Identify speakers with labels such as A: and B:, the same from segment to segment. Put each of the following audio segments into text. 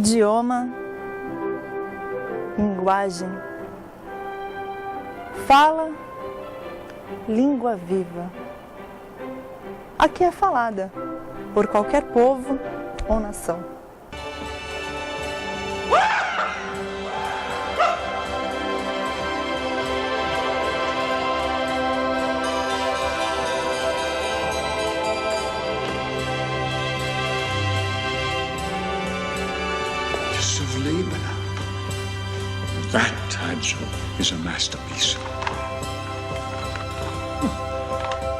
A: Idioma, linguagem, fala, língua viva. Aqui é falada por qualquer povo ou nação.
B: That, Angelo, is a masterpiece.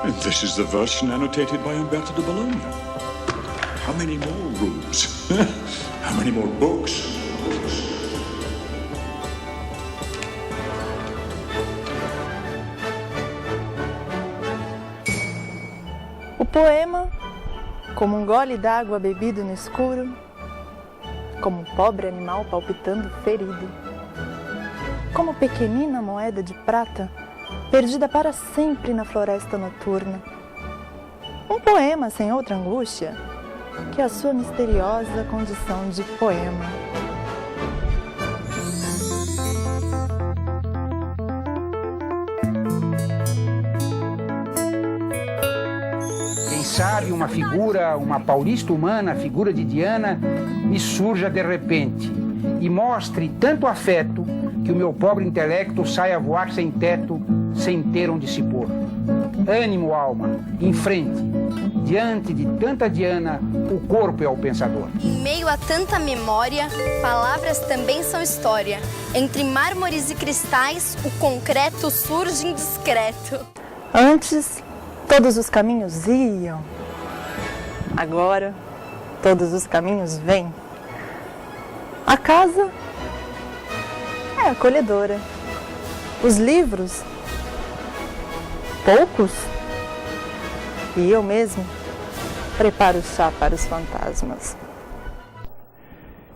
B: And this is the version annotated by Umberto de Bologna. How many more rooms? How many more books?
A: O poema, como um gole d'água bebido no escuro, como um pobre animal palpitando ferido, como pequenina moeda de prata, perdida para sempre na floresta noturna. Um poema sem outra angústia que a sua misteriosa condição de poema.
C: Quem sabe uma figura, uma paulista humana, a figura de Diana, me surja de repente e mostre tanto afeto que o meu pobre intelecto saia a voar sem teto, sem ter onde se pôr. Ânimo, alma, em frente. Diante de tanta Diana, o corpo é o pensador.
D: Em meio a tanta memória, palavras também são história. Entre mármores e cristais, o concreto surge indiscreto.
A: Antes, todos os caminhos iam. Agora, todos os caminhos vêm. A casa é acolhedora. Os livros, poucos. E eu mesmo preparo o chá para os fantasmas.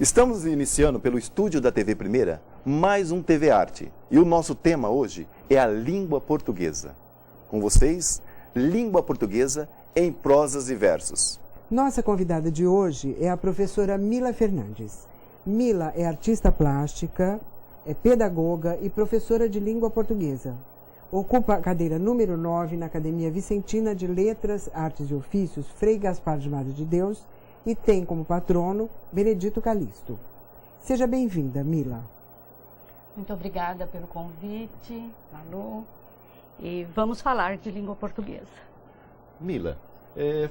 E: Estamos iniciando pelo estúdio da TV Primeira mais um TV Arte. E o nosso tema hoje é a língua portuguesa. Com vocês, língua portuguesa em prosas e versos.
F: Nossa convidada de hoje é a professora Mila Fernandes. Mila é artista plástica, é pedagoga e professora de língua portuguesa. Ocupa a cadeira número 9 na Academia Vicentina de Letras, Artes e Ofícios, Frei Gaspar de Madre de Deus, e tem como patrono Benedito Calixto. Seja bem-vinda, Mila.
G: Muito obrigada pelo convite, Malu. E vamos falar de língua portuguesa.
E: Mila,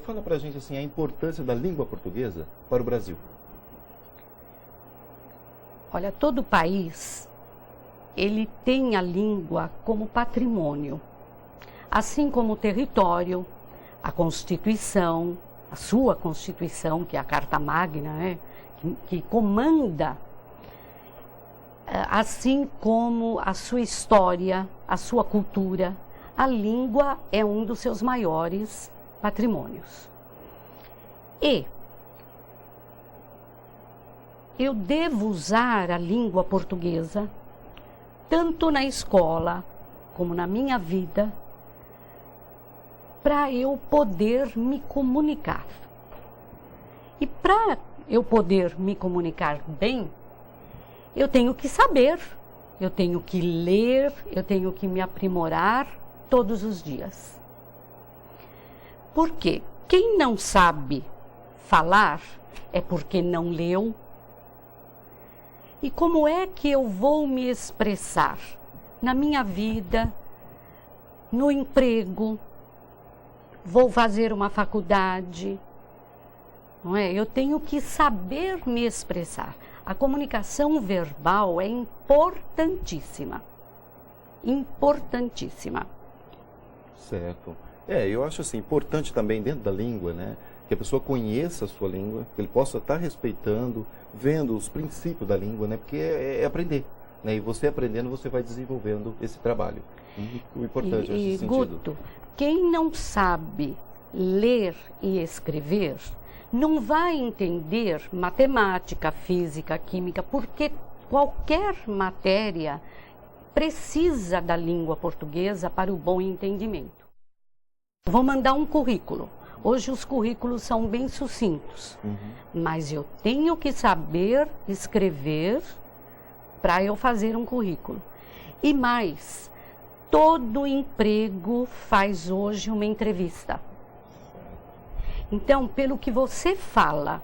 E: fala pra gente assim, a importância da língua portuguesa para o Brasil.
G: Olha, todo país, ele tem a língua como patrimônio. Assim como o território, a Constituição, a sua Constituição, que é a Carta Magna, né, que comanda, assim como a sua história, a sua cultura, a língua é um dos seus maiores patrimônios. E eu devo usar a língua portuguesa, tanto na escola como na minha vida, para eu poder me comunicar. E para eu poder me comunicar bem, eu tenho que saber, eu tenho que ler, eu tenho que me aprimorar todos os dias. Porque quem não sabe falar é porque não leu. E como é que eu vou me expressar na minha vida, no emprego, vou fazer uma faculdade, não é? Eu tenho que saber me expressar. A comunicação verbal é importantíssima, importantíssima.
E: Certo. Eu acho assim, importante também dentro da língua, né? Que a pessoa conheça a sua língua, que ele possa estar respeitando, vendo os princípios da língua, né? Porque é aprender, né? E você aprendendo, você vai desenvolvendo esse trabalho. Muito importante nesse sentido.
G: Guto, quem não sabe ler e escrever, não vai entender matemática, física, química, porque qualquer matéria precisa da língua portuguesa para o bom entendimento. Vou mandar um currículo. Hoje os currículos são bem sucintos, mas eu tenho que saber escrever para eu fazer um currículo. E mais, todo emprego faz hoje uma entrevista. Então, pelo que você fala,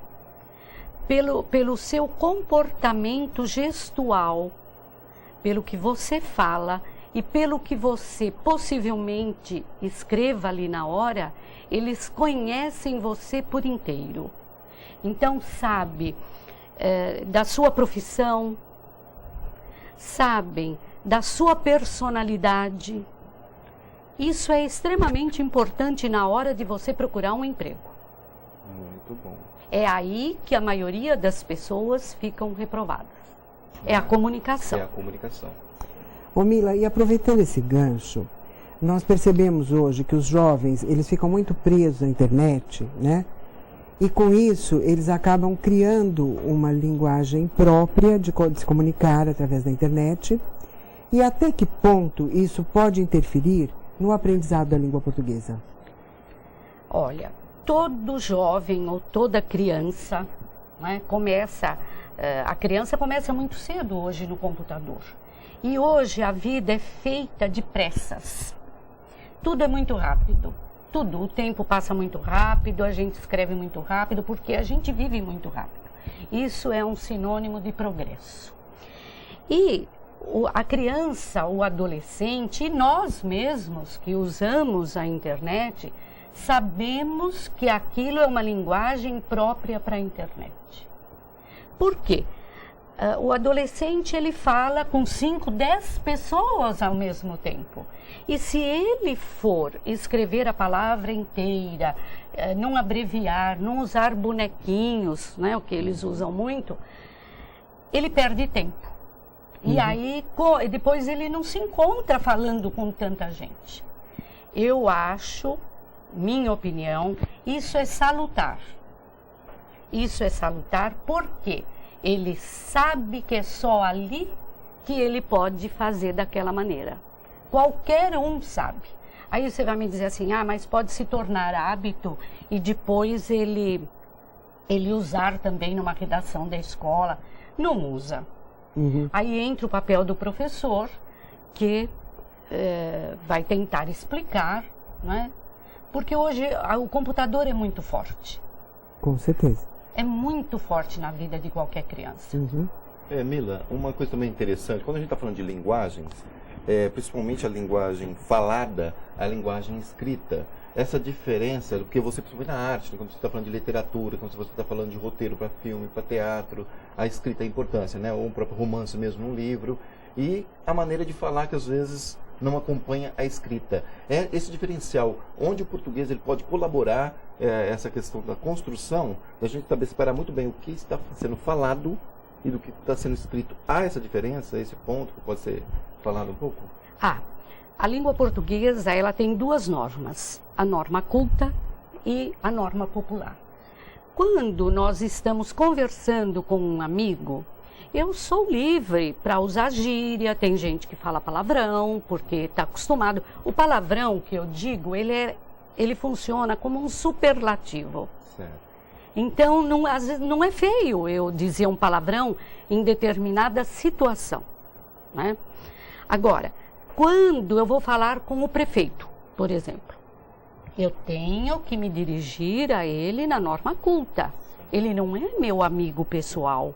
G: pelo seu comportamento gestual, pelo que você fala e pelo que você possivelmente escreva ali na hora, eles conhecem você por inteiro. Então, sabe da sua profissão, sabem da sua personalidade. Isso é extremamente importante na hora de você procurar um emprego.
E: Muito bom.
G: É aí que a maioria das pessoas ficam reprovadas. É a comunicação.
E: É a comunicação.
F: Ô Mila, e aproveitando esse gancho, nós percebemos hoje que os jovens, eles ficam muito presos à internet, né? E com isso, eles acabam criando uma linguagem própria de se comunicar através da internet. E até que ponto isso pode interferir no aprendizado da língua portuguesa?
G: Olha, todo jovem ou toda criança, né, a criança começa muito cedo hoje no computador. E hoje a vida é feita de pressas. Tudo é muito rápido. Tudo, o tempo passa muito rápido, a gente escreve muito rápido, porque a gente vive muito rápido. Isso é um sinônimo de progresso. E a criança, o adolescente, e nós mesmos que usamos a internet, sabemos que aquilo é uma linguagem própria para a internet. Por quê? O adolescente, ele fala com 5, 10 pessoas ao mesmo tempo. E se ele for escrever a palavra inteira, não abreviar, não usar bonequinhos, né, o que eles usam muito, ele perde tempo. E aí, depois ele não se encontra falando com tanta gente. Eu acho, minha opinião, isso é salutar. Isso é salutar porque ele sabe que é só ali que ele pode fazer daquela maneira. Qualquer um sabe. Aí você vai me dizer assim, mas pode se tornar hábito e depois ele usar também numa redação da escola. Não usa. Aí entra o papel do professor, que vai tentar explicar, né? Porque hoje o computador é muito forte.
F: Com certeza.
G: É muito forte na vida de qualquer criança.
E: Mila, uma coisa também interessante, quando a gente está falando de linguagens, principalmente a linguagem falada, a linguagem escrita, essa diferença, porque você, principalmente na arte, quando você está falando de literatura, quando você está falando de roteiro para filme, para teatro, a escrita, a importância, né? Ou um próprio romance mesmo, um livro, e a maneira de falar que às vezes não acompanha a escrita. É esse diferencial, onde o português ele pode colaborar essa questão da construção, da gente saber separar muito bem o que está sendo falado e do que está sendo escrito. Há essa diferença, esse ponto que pode ser falado um pouco?
G: A língua portuguesa, ela tem 2 normas, a norma culta e a norma popular. Quando nós estamos conversando com um amigo, eu sou livre para usar gíria, tem gente que fala palavrão, porque está acostumado. O palavrão que eu digo, ele funciona como um superlativo.
E: Certo.
G: Então, às vezes não é feio eu dizer um palavrão em determinada situação, né? Agora, quando eu vou falar com o prefeito, por exemplo, eu tenho que me dirigir a ele na norma culta. Ele não é meu amigo pessoal.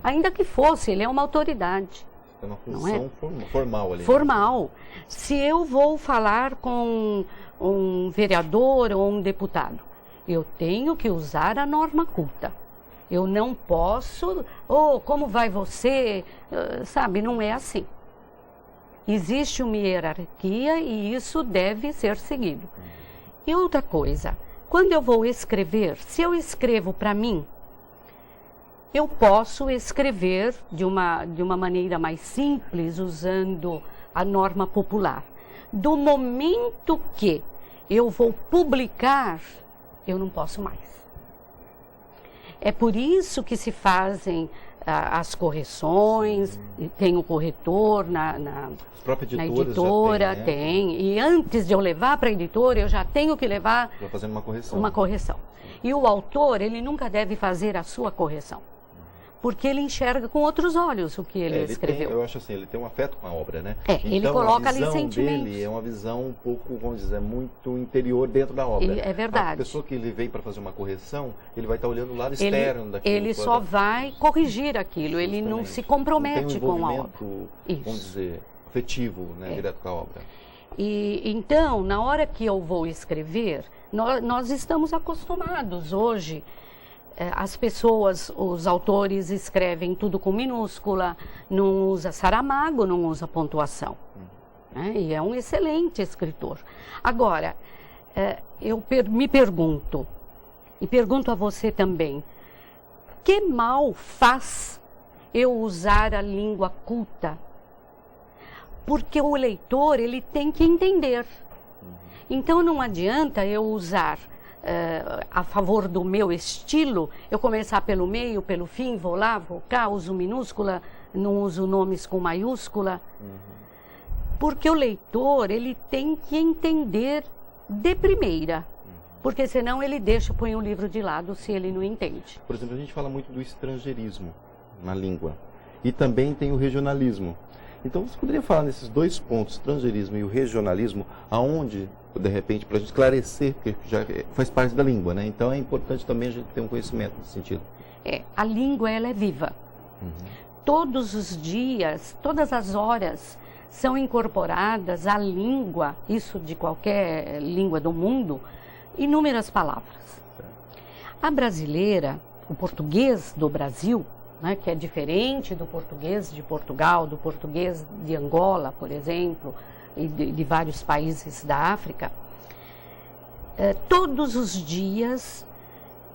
G: Ainda que fosse, ele é uma autoridade.
E: É uma função formal ali.
G: Formal. Se eu vou falar com um vereador ou um deputado, eu tenho que usar a norma culta. Eu não posso, como vai você, sabe, não é assim. Existe uma hierarquia e isso deve ser seguido. E outra coisa, quando eu vou escrever, se eu escrevo para mim, eu posso escrever de uma maneira mais simples, usando a norma popular. Do momento que eu vou publicar, eu não posso mais. É por isso que se fazem as correções, tem o corretor
E: As próprias
G: na
E: editoras
G: editora,
E: já
G: tem. E antes de eu levar para a editora, eu já tenho que levar
E: Vai fazendo uma
G: uma correção. E o autor, ele nunca deve fazer a sua correção, porque ele enxerga com outros olhos o que ele escreveu.
E: Eu acho assim, ele tem um afeto com a obra, né?
G: Ele coloca ali
E: a visão
G: sentimentos.
E: dele é uma visão um pouco, vamos dizer, muito interior dentro da obra.
G: É verdade.
E: A pessoa que ele veio para fazer uma correção, ele vai estar olhando o lado externo daquilo.
G: Ele só vai corrigir aquilo, ele não se compromete com a obra.
E: Vamos dizer, afetivo, né, direto com a obra.
G: E então, na hora que eu vou escrever, nós estamos acostumados hoje. As pessoas, os autores escrevem tudo com minúscula, não usa Saramago, não usa pontuação. Né? E é um excelente escritor. Agora, eu me pergunto, e pergunto a você também, que mal faz eu usar a língua culta? Porque o leitor, ele tem que entender. Então não adianta eu usar a favor do meu estilo, eu começar pelo meio, pelo fim, vou lá, vou cá, uso minúscula, não uso nomes com maiúscula. Porque o leitor, ele tem que entender de primeira. Porque senão ele põe o livro de lado se ele não entende.
E: Por exemplo, a gente fala muito do estrangeirismo na língua. E também tem o regionalismo. Então, você poderia falar nesses dois pontos, estrangeirismo e o regionalismo, aonde, de repente, para a gente esclarecer, porque já faz parte da língua, né? Então, é importante também a gente ter um conhecimento nesse sentido.
G: A língua, ela é viva. Todos os dias, todas as horas, são incorporadas à língua, isso de qualquer língua do mundo, inúmeras palavras. A brasileira, o português do Brasil, né, que é diferente do português de Portugal, do português de Angola, por exemplo, e de vários países da África, todos os dias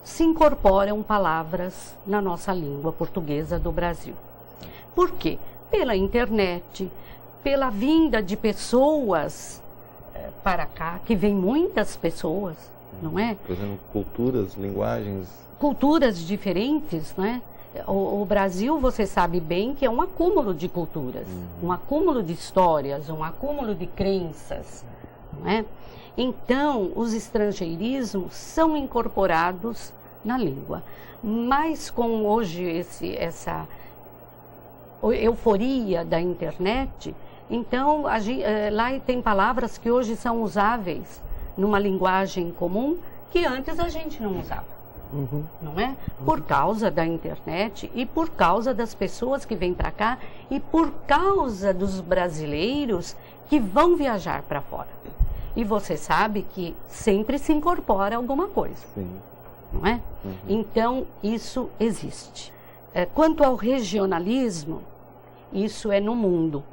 G: se incorporam palavras na nossa língua portuguesa do Brasil. Por quê? Pela internet, pela vinda de pessoas para cá, que vem muitas pessoas, não é?
E: Por exemplo, culturas, linguagens. Culturas
G: diferentes, né? O Brasil, você sabe bem que é um acúmulo de culturas, um acúmulo de histórias, um acúmulo de crenças, não é? Então, os estrangeirismos são incorporados na língua. Mas com hoje essa euforia da internet, então lá tem palavras que hoje são usáveis numa linguagem comum que antes a gente não usava. Não é? Por causa da internet e por causa das pessoas que vêm para cá e por causa dos brasileiros que vão viajar para fora. E você sabe que sempre se incorpora alguma coisa.
E: Sim.
G: Não é? Então, isso existe. Quanto ao regionalismo, isso é no mundo.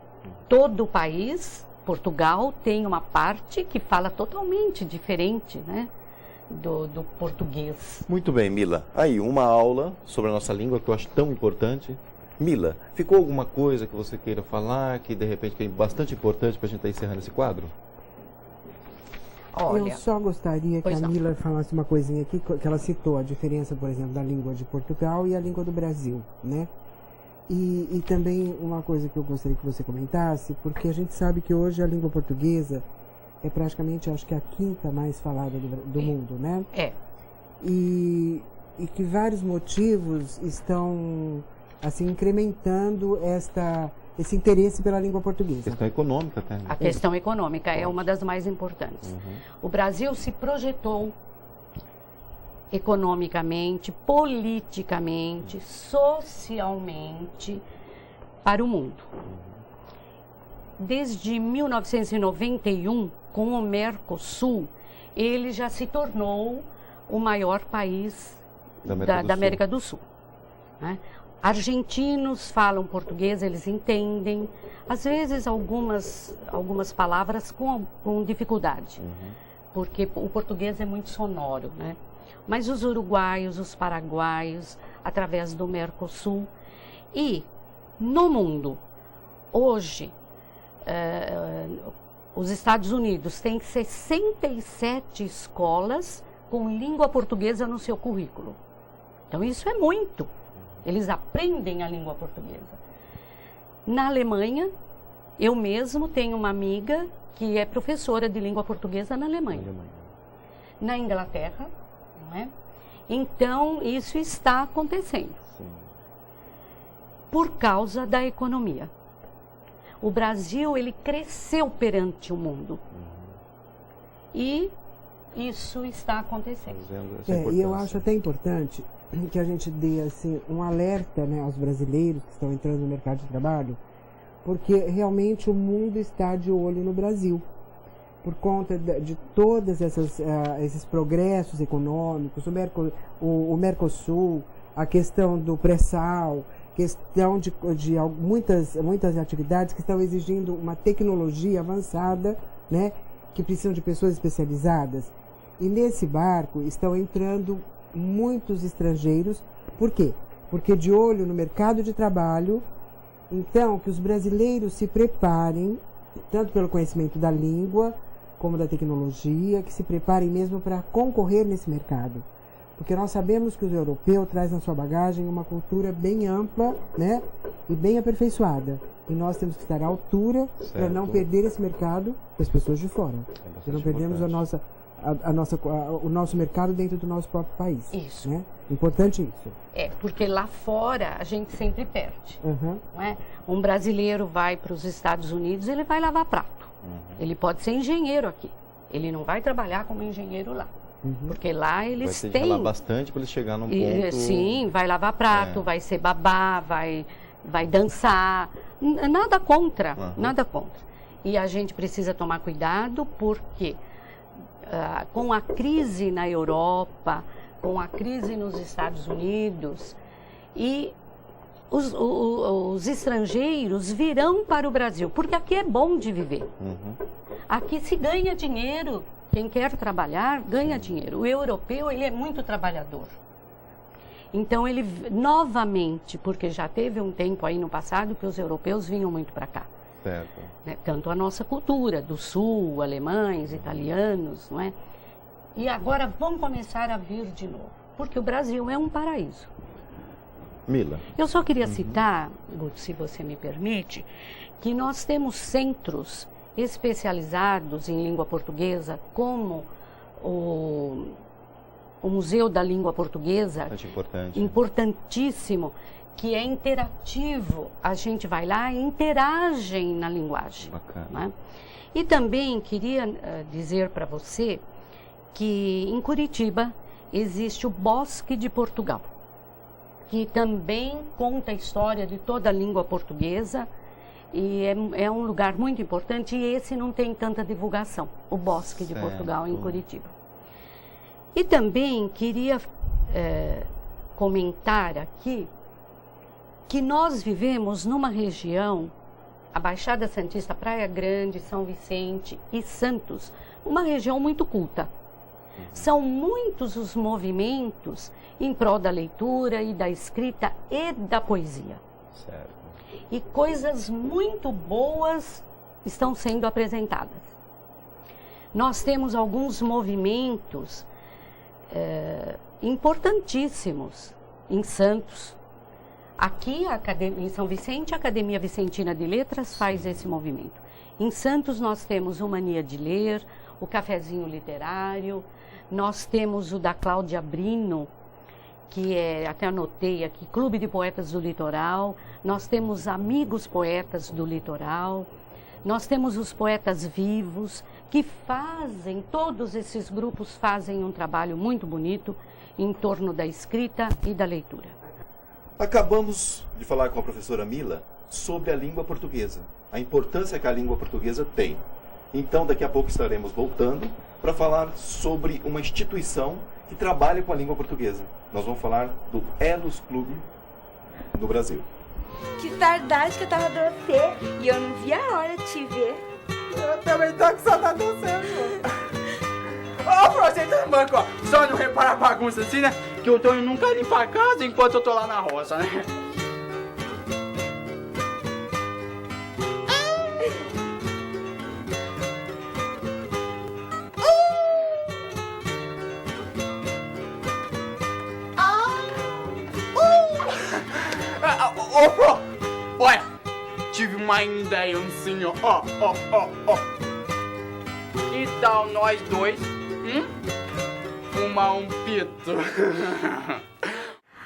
G: Todo o país, Portugal, tem uma parte que fala totalmente diferente, né? Do português.
E: Muito bem, Mila. Aí, uma aula sobre a nossa língua que eu acho tão importante. Mila, ficou alguma coisa que você queira falar, que de repente é bastante importante para a gente estar encerrando esse quadro?
G: Olha,
F: eu só gostaria que a Mila falasse uma coisinha aqui, que ela citou a diferença, por exemplo, da língua de Portugal e a língua do Brasil, né? E também uma coisa que eu gostaria que você comentasse, porque a gente sabe que hoje a língua portuguesa é praticamente, acho que a quinta mais falada do mundo, né?
G: É.
F: E que vários motivos estão, assim, incrementando esse interesse pela língua portuguesa.
E: A questão econômica também.
G: A questão econômica é uma das mais importantes. O Brasil se projetou economicamente, politicamente, socialmente para o mundo. Desde 1991, com o Mercosul, ele já se tornou o maior país da América do Sul. Né? Argentinos falam português, eles entendem, às vezes algumas palavras com dificuldade, porque o português é muito sonoro, né? Mas os uruguaios, os paraguaios, através do Mercosul. E no mundo, hoje, os Estados Unidos têm 67 escolas com língua portuguesa no seu currículo. Então, isso é muito. Eles aprendem a língua portuguesa. Na Alemanha, eu mesmo tenho uma amiga que é professora de língua portuguesa na Alemanha. Na Inglaterra, não é? Então, isso está acontecendo.
E: Sim.
G: Por causa da economia. O Brasil, ele cresceu perante o mundo. E isso está acontecendo.
F: E eu acho até importante que a gente dê assim, um alerta, né, aos brasileiros que estão entrando no mercado de trabalho, porque realmente o mundo está de olho no Brasil. Por conta de todos esses progressos econômicos, o Mercosul, a questão do pré-sal, questão de muitas atividades que estão exigindo uma tecnologia avançada, né, que precisam de pessoas especializadas. E nesse barco estão entrando muitos estrangeiros. Por quê? Porque de olho no mercado de trabalho, então que os brasileiros se preparem, tanto pelo conhecimento da língua, como da tecnologia, que se preparem mesmo para concorrer nesse mercado. Porque nós sabemos que o europeu traz na sua bagagem uma cultura bem ampla, né, e bem aperfeiçoada. E nós temos que estar à altura para não perder esse mercado para as pessoas de fora. Para não perdermos o nosso mercado dentro do nosso próprio país.
G: Isso.
F: Né? Importante isso.
G: Porque lá fora a gente sempre perde. Não é? Um brasileiro vai para os Estados Unidos, ele vai lavar prato. Ele pode ser engenheiro aqui. Ele não vai trabalhar como engenheiro lá. Porque lá eles
E: vai ter
G: têm...
E: que ralar bastante para eles chegar num ponto...
G: Sim, vai lavar prato, vai ser babá, vai dançar. Nada contra, nada contra. E a gente precisa tomar cuidado porque com a crise na Europa, com a crise nos Estados Unidos, e os estrangeiros virão para o Brasil, porque aqui é bom de viver. Aqui se ganha dinheiro. Quem quer trabalhar, ganha dinheiro. O europeu, ele é muito trabalhador. Então, ele, novamente, porque já teve um tempo aí no passado que os europeus vinham muito para cá.
E: Certo.
G: Né? Tanto a nossa cultura, do sul, alemães, italianos, não é? E agora vão começar a vir de novo, porque o Brasil é um paraíso.
E: Mila.
G: Eu só queria citar, Guto, se você me permite, que nós temos centros especializados em língua portuguesa, como o Museu da Língua Portuguesa, importantíssimo, que é interativo. A gente vai lá e interagem na linguagem.
E: Bacana.
G: Né? E também queria dizer para você que em Curitiba existe o Bosque de Portugal, que também conta a história de toda a língua portuguesa. E é um lugar muito importante, e esse não tem tanta divulgação, o Bosque de Portugal, em Curitiba. E também queria comentar aqui que nós vivemos numa região, a Baixada Santista, Praia Grande, São Vicente e Santos, uma região muito culta. São muitos os movimentos em prol da leitura e da escrita e da poesia.
E: Certo.
G: E coisas muito boas estão sendo apresentadas. Nós temos alguns movimentos importantíssimos em Santos. Aqui, em São Vicente, a Academia Vicentina de Letras faz esse movimento. Em Santos, nós temos o Mania de Ler, o Cafezinho Literário, nós temos o da Cláudia Brino, que até anotei aqui, Clube de Poetas do Litoral, nós temos Amigos Poetas do Litoral, nós temos os Poetas Vivos, que todos esses grupos fazem um trabalho muito bonito em torno da escrita e da leitura.
E: Acabamos de falar com a professora Mila sobre a língua portuguesa, a importância que a língua portuguesa tem. Então, daqui a pouco estaremos voltando para falar sobre uma instituição que trabalha com a língua portuguesa. Nós vamos falar do Elos Clube no Brasil.
H: Que saudade que eu tava de você e eu não vi a hora de te ver.
I: Eu também tô com saudade de você, Ô, aproveita, banco, ó. Só não repara a bagunça assim, né? Que o Tonho nunca limpa a casa enquanto eu tô lá na roça, né? Ô, Pro! Olha, tive uma ideia assim, ó. Que tal nós dois, fumar um pito?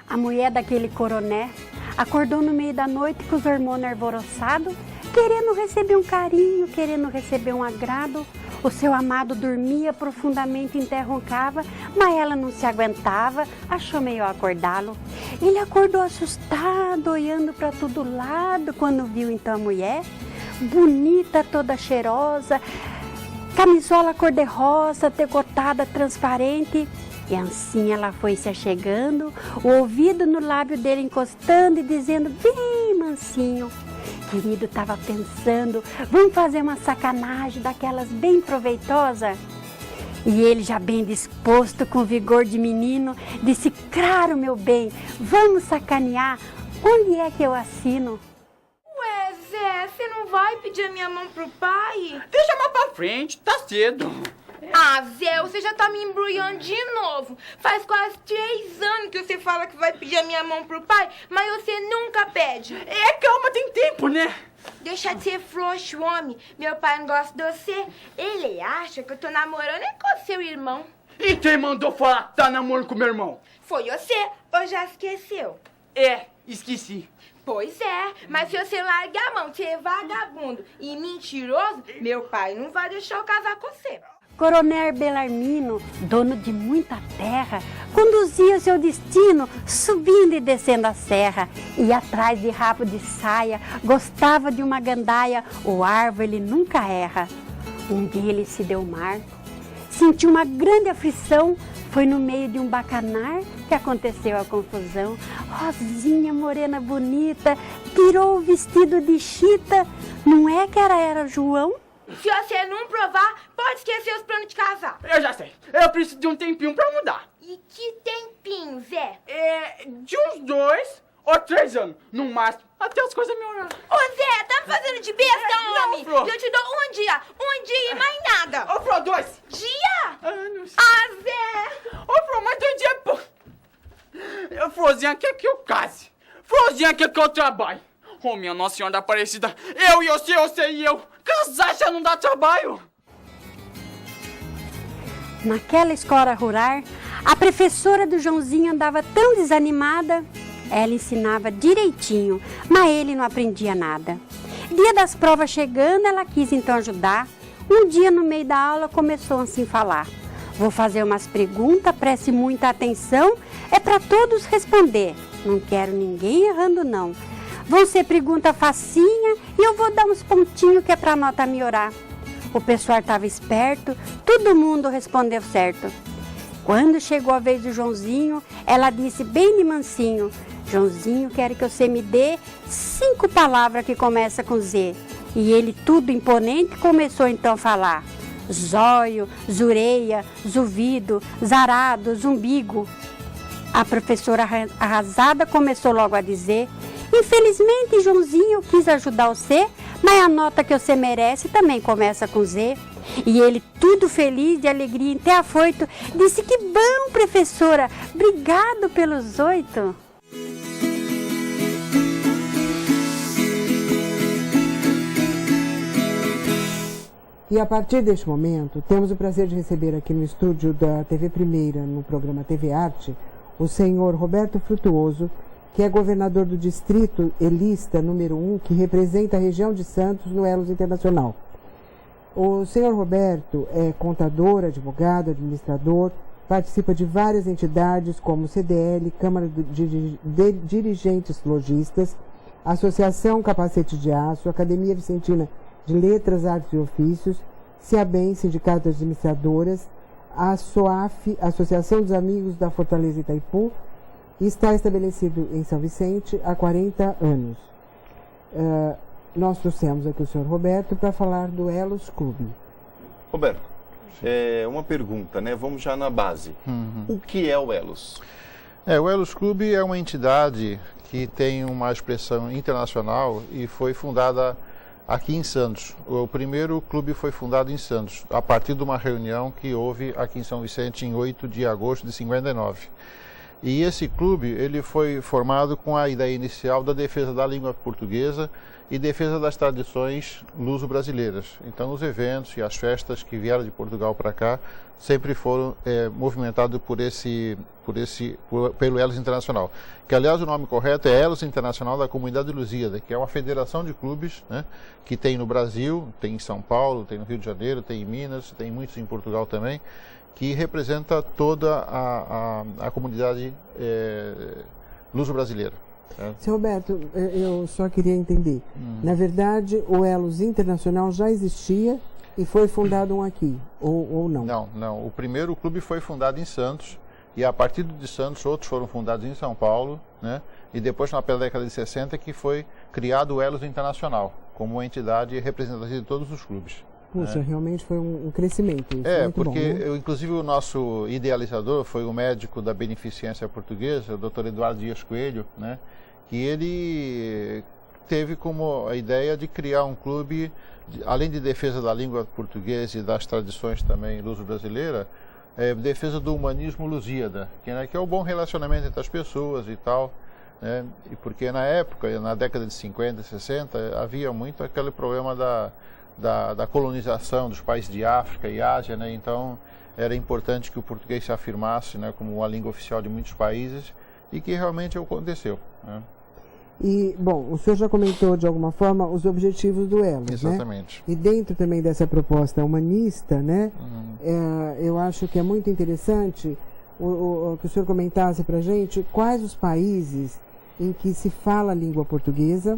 J: A mulher daquele coroné acordou no meio da noite com os hormônios alvoroçados, querendo receber um carinho, querendo receber um agrado. O seu amado dormia profundamente, interroncava, mas ela não se aguentava, achou melhor acordá-lo. Ele acordou assustado, olhando para todo lado, quando viu então a mulher, bonita, toda cheirosa, camisola cor-de-rosa, decotada, transparente. E assim ela foi se achegando, o ouvido no lábio dele encostando e dizendo bem mansinho: querido, estava pensando, vamos fazer uma sacanagem daquelas bem proveitosa? E ele, já bem disposto, com vigor de menino, disse: claro, meu bem, vamos sacanear, onde é que eu assino?
H: Ué, Zé, você não vai pedir a minha mão pro pai?
I: Deixa mais pra frente, tá cedo.
H: Ah, Zé, você já tá me embrulhando de novo. Faz quase 3 anos que você fala que vai pedir a minha mão pro pai, mas você nunca pede.
I: Calma, tem tempo, né?
H: Deixa de ser frouxo, homem. Meu pai não gosta de você. Ele acha que eu tô namorando com seu irmão.
I: E quem mandou falar que tá namorando com meu irmão?
H: Foi você, ou já esqueceu?
I: Esqueci.
H: Pois é, mas se você largar a mão de ser vagabundo e mentiroso, meu pai não vai deixar eu casar com você.
J: Coronel Belarmino, dono de muita terra, conduzia seu destino subindo e descendo a serra. E atrás de rabo de saia, gostava de uma gandaia, o árvore ele nunca erra. Um dia ele se deu mar, sentiu uma grande aflição, foi no meio de um bacanar que aconteceu a confusão. Rosinha, morena bonita, tirou o vestido de chita, não é que era João?
H: Se você não provar, pode esquecer os planos de casar.
I: Eu já sei. Eu preciso de um tempinho pra mudar.
H: E que tempinho, Zé?
I: De uns 2 ou 3 anos, no máximo, até as coisas melhorarem.
H: Ô, Zé, tá me fazendo de besta, homem?
I: Não, Flor.
H: Eu te dou um dia e mais nada.
I: Ô, Flor, 2
H: Dia?
I: anos.
H: Ah, Zé!
I: Ô, Flor, mas 2 dias é pouco. Florzinha quer que eu case. Florzinha quer que eu trabalhe. Ô, minha Nossa Senhora da Aparecida, eu e você e eu. Casar já não dá trabalho.
J: Naquela escola rural, a professora do Joãozinho andava tão desanimada. Ela ensinava direitinho, mas ele não aprendia nada. Dia das provas chegando, ela quis então ajudar. Um dia, no meio da aula, começou assim a falar: vou fazer umas perguntas, preste muita atenção, é para todos responder. Não quero ninguém errando, não. Vão ser pergunta facinha e eu vou dar uns pontinhos que é para a nota melhorar. O pessoal estava esperto, todo mundo respondeu certo. Quando chegou a vez do Joãozinho, ela disse bem de mansinho: Joãozinho, quero que você me dê 5 palavras que começam com Z. E ele, tudo imponente, começou então a falar: zóio, zureia, zuvido, zarado, zumbigo. A professora arrasada começou logo a dizer: infelizmente, Joãozinho, quis ajudar você, mas a nota que você merece também começa com Z. E ele, tudo feliz, de alegria, até afoito, disse: que bom, professora, obrigado pelos 8.
F: E a partir deste momento, temos o prazer de receber aqui no estúdio da TV Primeira, no programa TV Arte, o senhor Roberto Frutuoso, que é governador do distrito elista número 1, que representa a região de Santos no Elos Internacional. O senhor Roberto é contador, advogado, administrador, participa de várias entidades como CDL, Câmara de Dirigentes Lojistas, Associação Capacete de Aço, Academia Vicentina de Letras, Artes e Ofícios, CIABEM, Sindicato de Administradoras, a SOAF, Associação dos Amigos da Fortaleza Itaipu, e está estabelecido em São Vicente há 40 anos. Nós trouxemos aqui o senhor Roberto para falar do Elos Clube.
E: Roberto, uma pergunta, né? Vamos já na base. O que é o Elos?
K: O Elos Clube é uma entidade que tem uma expressão internacional e foi fundada aqui em Santos. O primeiro clube foi fundado em Santos, a partir de uma reunião que houve aqui em São Vicente em 8 de agosto de 59. E esse clube ele foi formado com a ideia inicial da defesa da língua portuguesa e defesa das tradições luso-brasileiras. Então os eventos e as festas que vieram de Portugal para cá sempre foram movimentados pelo Elos Internacional, que aliás o nome correto é Elos Internacional da Comunidade de Lusíada, que é uma federação de clubes, né, que tem no Brasil, tem em São Paulo, tem no Rio de Janeiro, tem em Minas, tem muitos em Portugal também, que representa toda a comunidade luso-brasileira.
F: Seu Roberto, eu só queria entender. Na verdade, o Elos Internacional já existia e foi fundado um aqui, ou não?
K: Não. O primeiro clube foi fundado em Santos e a partir de Santos outros foram fundados em São Paulo, né? E depois, pela década de 60, que foi criado o Elos Internacional, como uma entidade representativa de todos os clubes.
F: Puxa, realmente foi um crescimento. Isso
K: é,
F: muito
K: porque
F: bom, né?
K: Inclusive o nosso idealizador foi o médico da Beneficência Portuguesa, o Dr. Eduardo Dias Coelho, né? Que ele teve como a ideia de criar um clube, além de defesa da língua portuguesa e das tradições também luso-brasileira, defesa do humanismo lusíada, que é o bom relacionamento entre as pessoas e tal, né? E porque na época, na década de 50 e 60, havia muito aquele problema da colonização dos países de África e Ásia, né? Então era importante que o português se afirmasse, né, como uma língua oficial de muitos países, e que realmente aconteceu, né?
F: E, bom, o senhor já comentou de alguma forma os objetivos do Elos,
K: Exatamente.
F: né? E dentro também dessa proposta humanista, né, eu acho que é muito interessante que o senhor comentasse para a gente quais os países em que se fala a língua portuguesa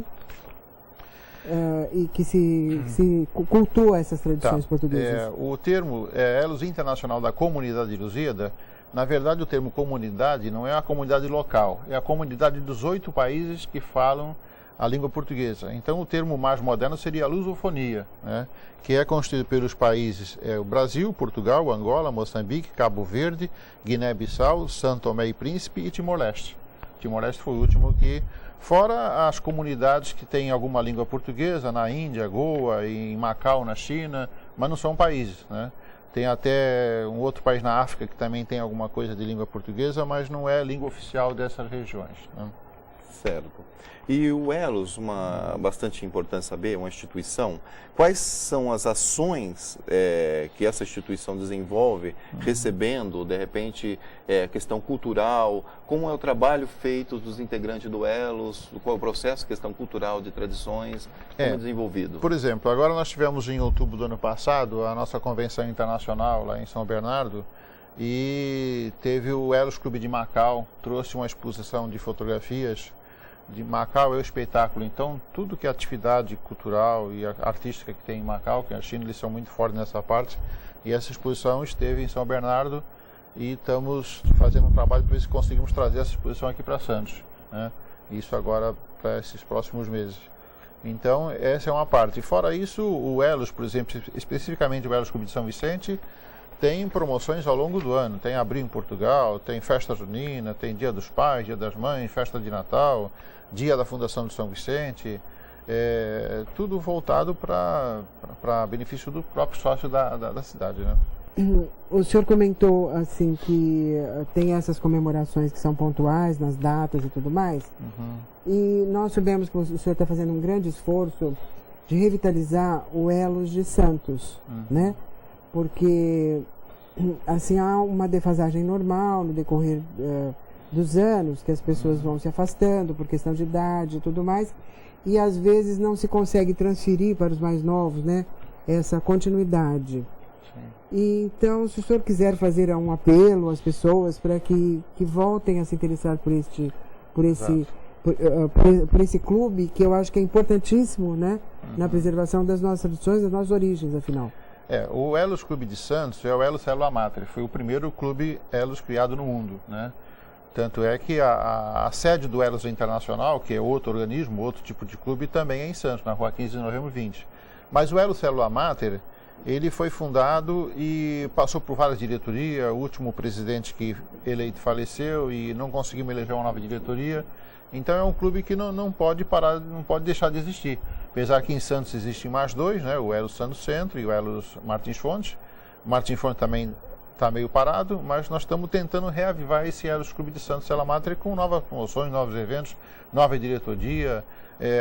F: e que se cultua essas tradições portuguesas.
K: O termo Elos Internacional da Comunidade de Lusíada, na verdade o termo comunidade não é a comunidade local, é a comunidade dos 8 países que falam a língua portuguesa. Então o termo mais moderno seria a lusofonia, né, que é constituído pelos países o Brasil, Portugal, Angola, Moçambique, Cabo Verde, Guiné-Bissau, São Tomé e Príncipe e Timor-Leste. Timor-Leste foi o último que, fora as comunidades que têm alguma língua portuguesa, na Índia, Goa, em Macau, na China, mas não são países, né? Tem até um outro país na África que também tem alguma coisa de língua portuguesa, mas não é língua oficial dessas regiões, né?
E: Certo. E o Elos, bastante importante saber, uma instituição, quais são as ações que essa instituição desenvolve, recebendo, de repente, questão cultural, como é o trabalho feito dos integrantes do Elos, qual é o processo, questão cultural de tradições, como é desenvolvido?
K: Por exemplo, agora nós tivemos em outubro do ano passado a nossa convenção internacional lá em São Bernardo, e teve o Elos Clube de Macau, trouxe uma exposição de fotografias de Macau, é o espetáculo. Então tudo que é atividade cultural e artística que tem em Macau, que a China, eles são muito fortes nessa parte, e essa exposição esteve em São Bernardo e estamos fazendo um trabalho para ver se conseguimos trazer essa exposição aqui para Santos, né? Isso agora para esses próximos meses. Então essa é uma parte. Fora isso, o Elos, por exemplo, especificamente o Elos Clube de São Vicente, tem promoções ao longo do ano. Tem Abril em Portugal, tem festa junina, tem Dia dos Pais, Dia das Mães, festa de Natal, Dia da Fundação de São Vicente, tudo voltado para benefício do próprio sócio da cidade, né?
F: O senhor comentou assim que tem essas comemorações que são pontuais nas datas e tudo mais, e nós sabemos que o senhor está fazendo um grande esforço de revitalizar o Elos de Santos, né? Porque assim há uma defasagem normal no decorrer dos anos, que as pessoas vão se afastando por questão de idade e tudo mais, e às vezes não se consegue transferir para os mais novos, né, essa continuidade. E, então, se o senhor quiser fazer um apelo às pessoas para que voltem a se interessar por esse clube, que eu acho que é importantíssimo, né, na preservação das nossas tradições, das nossas origens, afinal.
K: O Elos Clube de Santos é o Elos Célula Mater, foi o primeiro clube Elos criado no mundo, né? Tanto é que a sede do Elos Internacional, que é outro organismo, outro tipo de clube, também é em Santos, na rua 15 de novembro 20. Mas o Elos Célula Mater, ele foi fundado e passou por várias diretorias. O último presidente que eleito faleceu e não conseguimos eleger uma nova diretoria. Então é um clube que não pode parar, não pode deixar de existir. Apesar que em Santos existem mais dois, né? O Elos Santos Centro e o Elos Martins Fontes. O Martins Fontes também está meio parado, mas nós estamos tentando reavivar esse Elos Clube de Santos Stella Mater com novas promoções, novos eventos, nova diretoria,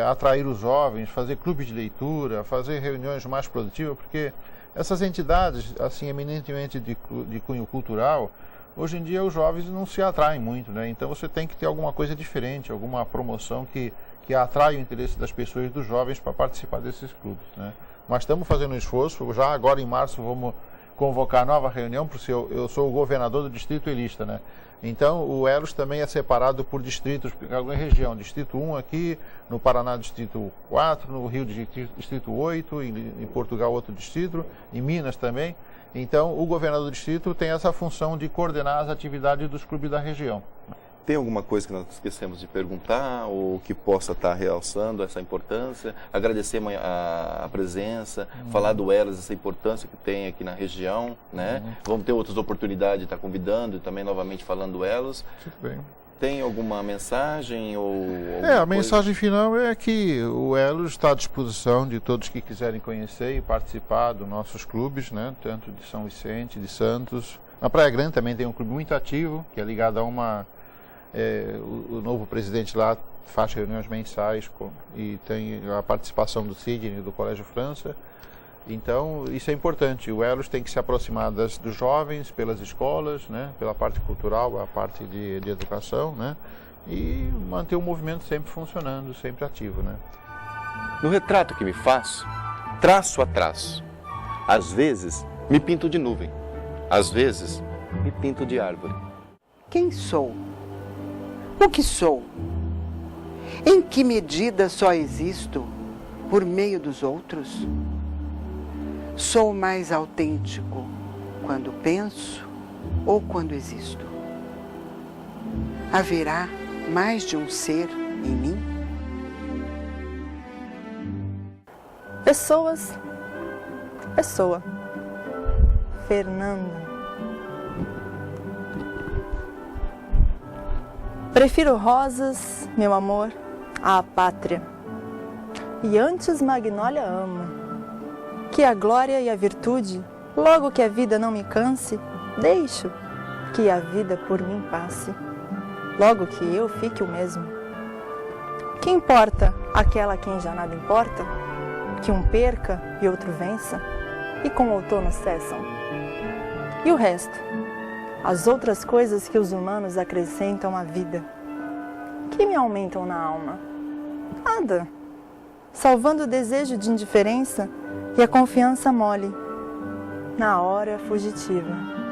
K: atrair os jovens, fazer clubes de leitura, fazer reuniões mais produtivas, porque essas entidades, assim, eminentemente de cunho cultural, hoje em dia os jovens não se atraem muito, né? Então você tem que ter alguma coisa diferente, alguma promoção que atrai o interesse das pessoas e dos jovens para participar desses clubes, né? Mas estamos fazendo um esforço, já agora em março vamos convocar nova reunião, porque eu sou o governador do distrito ilista, né? Então o Elos também é separado por distritos, alguma região, distrito 1 aqui, no Paraná distrito 4, no Rio distrito 8, em Portugal outro distrito, em Minas também. Então o governador do distrito tem essa função de coordenar as atividades dos clubes da região.
E: Tem alguma coisa que nós esquecemos de perguntar ou que possa estar realçando essa importância? Agradecer a presença, falar do Elos, essa importância que tem aqui na região, né? Vamos ter outras oportunidades de estar convidando e também novamente falando do Elos.
K: Tudo bem.
E: Tem alguma mensagem ou
K: a mensagem final é que o Elos está à disposição de todos que quiserem conhecer e participar dos nossos clubes, né? Tanto de São Vicente, de Santos. Na Praia Grande também tem um clube muito ativo, que é ligado a uma... o novo presidente lá faz reuniões mensais e tem a participação do Sidney do Colégio França. Então, isso é importante. O Elos tem que se aproximar dos jovens, pelas escolas, né? Pela parte cultural, a parte de educação, né? E manter o movimento sempre funcionando, sempre ativo, né?
E: No retrato que me faço, traço a traço. Às vezes, me pinto de nuvem. Às vezes, me pinto de árvore.
L: Quem sou? O que sou? Em que medida só existo por meio dos outros? Sou mais autêntico quando penso ou quando existo? Haverá mais de um ser em mim?
A: Pessoas. Pessoa. Fernanda. Prefiro rosas, meu amor, à pátria. E antes magnólia amo. Que a glória e a virtude, logo que a vida não me canse, deixo que a vida por mim passe, logo que eu fique o mesmo. Que importa aquela a quem já nada importa? Que um perca e outro vença, e com o outono cessam. E o resto? As outras coisas que os humanos acrescentam à vida, que me aumentam na alma? Nada, salvando o desejo de indiferença e a confiança mole na hora fugitiva.